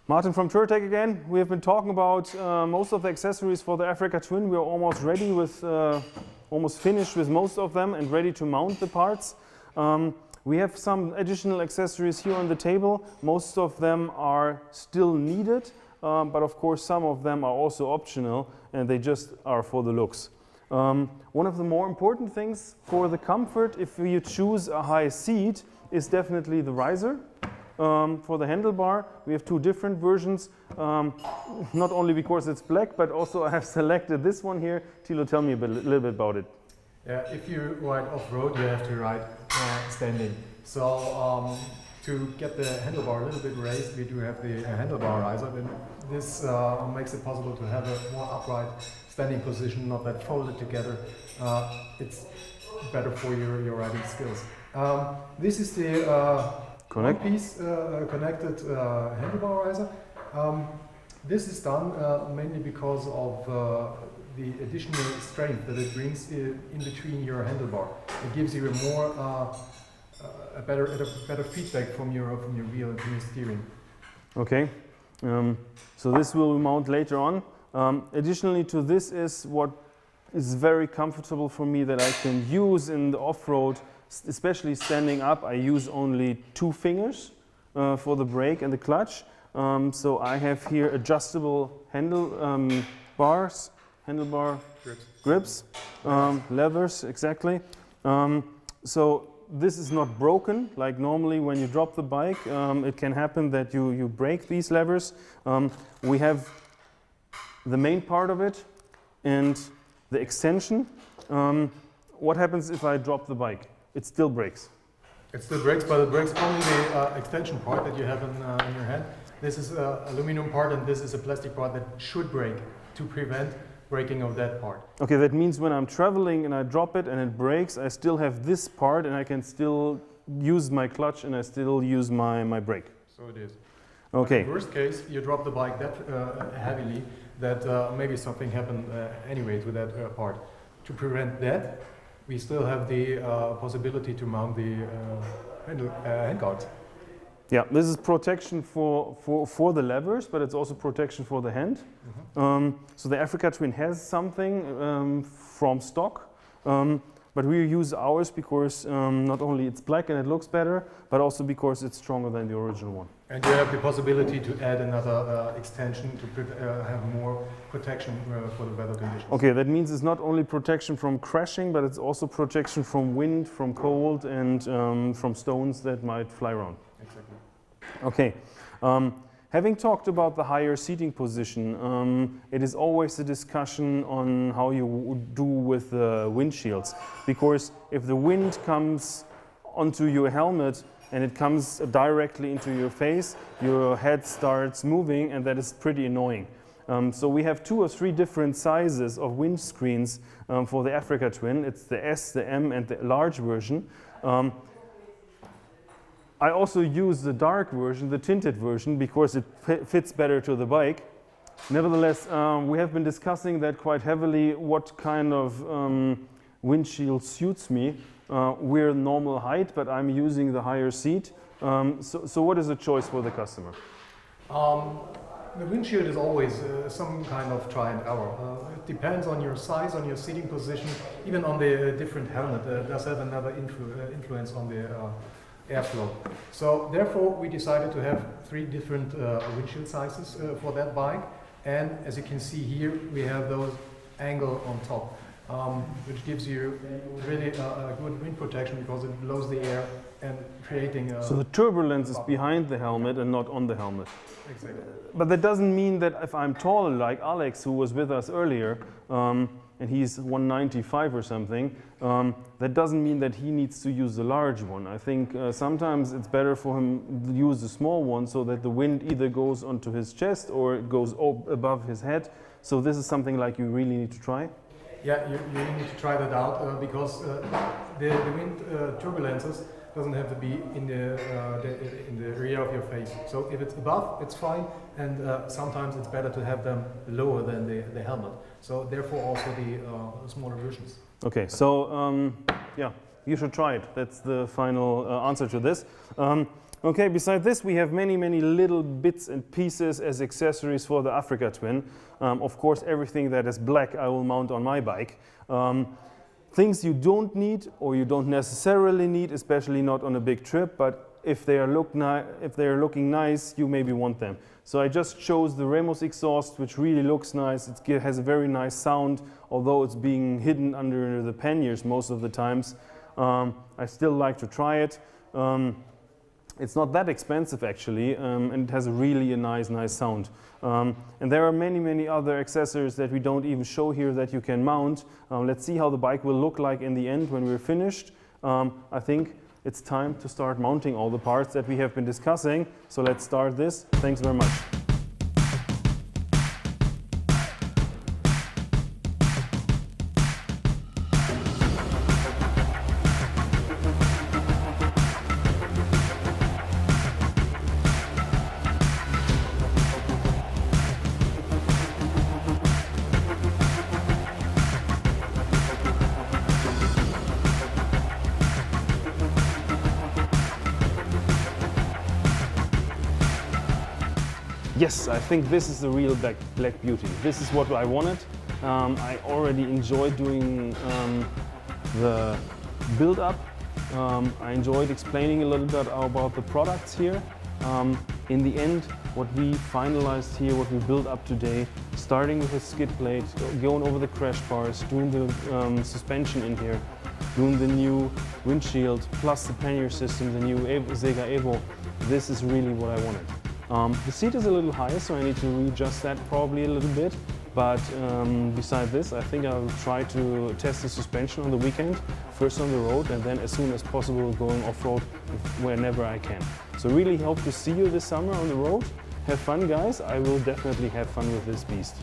Martin from Touratech again. We have been talking about most of the accessories for the Africa Twin. We are almost ready with, almost finished with most of them and ready to mount the parts. We have some additional accessories here on the table. Most of them are still needed, but of course some of them are also optional and they just are for the looks. One of the more important things for the comfort, if you choose a high seat, is definitely the riser. For the handlebar, we have two different versions, not only because it's black, but also I have selected this one here. Thilo, tell me a little bit about it. Yeah, if you ride off-road, you have to ride standing. So to get the handlebar a little bit raised, we do have the handlebar riser. Then this makes it possible to have a more upright standing position, not that folded together. It's better for your riding skills. This is the one-piece connected handlebar riser. This is done mainly because of the additional strength that it brings in between your handlebar. It gives you a better feedback from your wheel and from your steering. Okay, so this will mount later on. Additionally to this is what is very comfortable for me that I can use in the off-road. Especially standing up, I use only 2 fingers for the brake and the clutch. So I have here adjustable handlebar grips, levers, exactly. So this is not broken, like normally when you drop the bike, it can happen that you break these levers. We have the main part of it and the extension. What happens if I drop the bike? It still breaks. It still breaks, but it breaks only the extension part that you have in your hand. This is an aluminum part and this is a plastic part that should break to prevent breaking of that part. Okay, that means when I'm traveling and I drop it and it breaks, I still have this part and I can still use my clutch and I still use my brake. So it is. Okay. But in worst case, you drop the bike that heavily that maybe something happened anyway to that part. To prevent that, we still have the possibility to mount the handguards. Yeah, this is protection for the levers, but it's also protection for the hand. Mm-hmm. So the Africa Twin has something from stock, but we use ours because not only it's black and it looks better, but also because it's stronger than the original one. And you have the possibility to add another extension to have more protection for the weather conditions. Okay, that means it's not only protection from crashing, but it's also protection from wind, from cold, and from stones that might fly around. Exactly. Okay. Having talked about the higher seating position, it is always a discussion on how you do with the windshields. Because if the wind comes onto your helmet, and it comes directly into your face, your head starts moving, and that is pretty annoying. So we have 2 or 3 different sizes of windscreens for the Africa Twin. It's the S, the M, and the large version. I also use the dark version, the tinted version, because it fits better to the bike. Nevertheless, we have been discussing that quite heavily, what kind of windshield suits me. We're normal height, but I'm using the higher seat. So what is the choice for the customer? The windshield is always some kind of try and error. It depends on your size, on your seating position, even on the different helmet. Does have another influence on the airflow. So therefore we decided to have 3 different windshield sizes for that bike. And as you can see here, we have those angle on top. Which gives you really a good wind protection because it blows the air and creating a... So the turbulence is behind the helmet and not on the helmet. Exactly. But that doesn't mean that if I'm taller like Alex, who was with us earlier, and he's 195 or something, that doesn't mean that he needs to use the large one. I think sometimes it's better for him to use the small one so that the wind either goes onto his chest or it goes above his head. So this is something like you really need to try. Yeah, you need to try that out because the wind turbulences doesn't have to be in the rear of your face. So if it's above, it's fine, and sometimes it's better to have them lower than the helmet. So therefore also the smaller versions. Okay, so yeah, you should try it. That's the final answer to this. Okay, beside this we have many little bits and pieces as accessories for the Africa Twin. Of course, everything that is black I will mount on my bike. Things you don't need or you don't necessarily need, especially not on a big trip, but if they are looking nice, you maybe want them. So I just chose the Ramos exhaust, which really looks nice. It has a very nice sound, although it's being hidden under the panniers most of the times. I still like to try it. It's not that expensive actually, and it has a really nice sound. And there are many other accessories that we don't even show here that you can mount. Let's see how the bike will look like in the end when we're finished. I think it's time to start mounting all the parts that we have been discussing. So let's start this. Thanks very much. Yes, I think this is the real black beauty. This is what I wanted. I already enjoyed doing the build-up. I enjoyed explaining a little bit about the products here. In the end, what we finalized here, what we built up today, starting with the skid plate, going over the crash bars, doing the suspension in here, doing the new windshield, plus the pannier system, the new Sega Evo. This is really what I wanted. The seat is a little high, so I need to readjust that probably a little bit. But beside this, I think I'll try to test the suspension on the weekend, first on the road, and then as soon as possible going off-road whenever I can. So really hope to see you this summer on the road. Have fun, guys. I will definitely have fun with this beast.